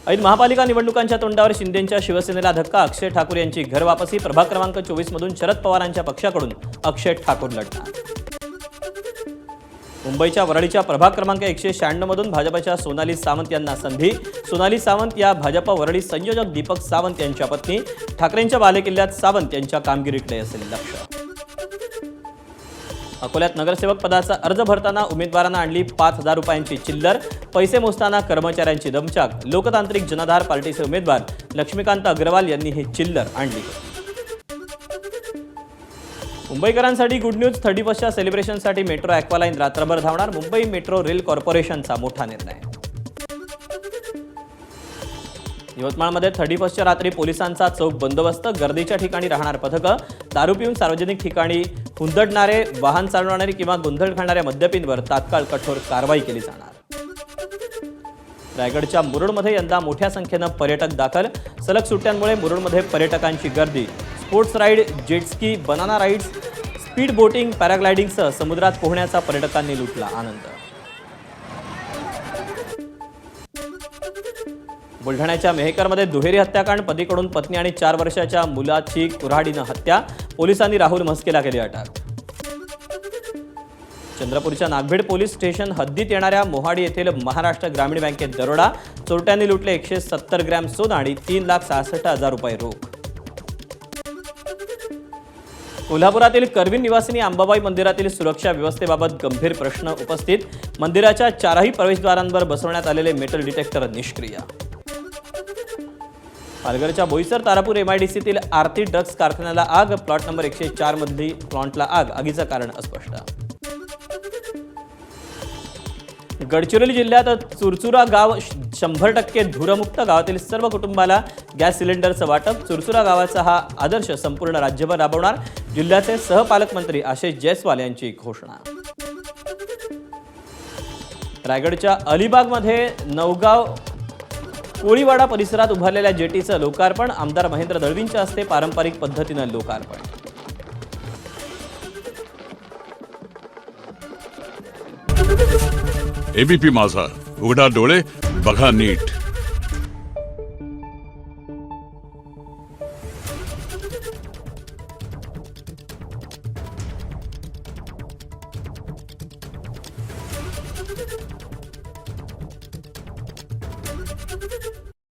ऐन महापालिका निवडणुकांच्या तोंडावर शिंदेंच्या शिवसेनेला धक्का. अक्षय ठाकूर यांची घर वापसी. प्रभाग क्रमांक 24 मधून शरद पवारांच्या पक्षाकडून अक्षय ठाकूर लढणार. मुंबईच्या वरळीच्या प्रभाग क्रमांक 196 मधून भाजपच्या सोनाली सावंत यांना संधी. सोनाली सावंत या भाजप वरळी संयोजक दीपक सावंत यांच्या पत्नी. ठाकरेंच्या बालेकिल्ल्यात सावंत यांच्या कामगिरीकडे असेल लक्ष. अकोल्यात नगरसेवक पदाचा अर्ज भरताना उमेदवारांना आणली 5,000 रुपयांची चिल्लर. पैसे मोजताना कर्मचाऱ्यांची दमछाक. लोकतांत्रिक जनआधार पार्टीचे उमेदवार लक्ष्मीकांत अग्रवाल यांनी ही चिल्लर आणली. मुंबईकरांसाठी गुड न्यूज. 31च्या सेलिब्रेशनसाठी मेट्रो ॲक्वालाईन रात्रभर धावणार. मुंबई मेट्रो रेल कॉर्पोरेशनचा मोठा निर्णय. यवतमाळमध्ये 31च्या रात्री पोलिसांचा चोख बंदोबस्त. गर्दीच्या ठिकाणी राहणार पथकं. दारू पिऊन सार्वजनिक ठिकाणी हुंदडणारे, वाहन चालवणारे किंवा गोंधळ घालणाऱ्या मद्यपींवर तात्काळ कठोर कारवाई केली जाणार. रायगडच्या मुरुडमध्ये यंदा मोठ्या संख्येनं पर्यटक दाखल. सलग सुट्ट्यांमुळे मुरुडमध्ये पर्यटकांची गर्दी. Sports ride, jet ski, banana rides, speed boating, पॅराग्लायडिंगसह समुद्रात पोहण्याचा पर्यटकांनी लुटला आनंद. बुलढाण्याच्या मेहकरमध्ये दुहेरी हत्याकांड. पतीकडून पत्नी आणि 4 वर्षाच्या मुलाची कुऱ्हाडीनं हत्या. पोलिसांनी राहुल म्हस्केला केली अटक. चंद्रपूरच्या नागभीड पोलीस स्टेशन हद्दीत येणाऱ्या मोहाडी येथील महाराष्ट्र ग्रामीण बँकेत दरोडा. चोरट्यांनी लुटले 170 ग्रॅम सोनं आणि 3,66,000 रुपये रोख. कोल्हापुरातील करवीर निवासिनी अंबाबाई मंदिरातील सुरक्षा व्यवस्थेबाबत गंभीर प्रश्न उपस्थित. मंदिराच्या 4ही प्रवेशद्वारांवर बसवण्यात आलेले मेटल डिटेक्टर निष्क्रिय. पालघरच्या बोईसर तारापूर MIDCतील आरती ड्रग्ज कारखान्याला आग. प्लॉट नंबर 104 मधील प्लॉटला आग. आगीचं कारण अस्पष्ट. गडचिरोली जिल्ह्यात चुरचुरा गाव 100% धूरमुक्त. गावातील सर्व कुटुंबाला गॅस सिलेंडरचं वाटप. चुरचुरा गावाचा हा आदर्श संपूर्ण राज्यभर राबवणार. जिल्ह्याचे सहपालकमंत्री आशिष जयस्वाल यांची घोषणा. रायगडच्या अलिबागमध्ये नवगाव कोळीवाडा परिसरात उभारलेल्या जेटीचं लोकार्पण. आमदार महेंद्र दळवींच्या हस्ते पारंपरिक पद्धतीनं लोकार्पण. एबीपी माझा, उघडा डोळे बघा नीट.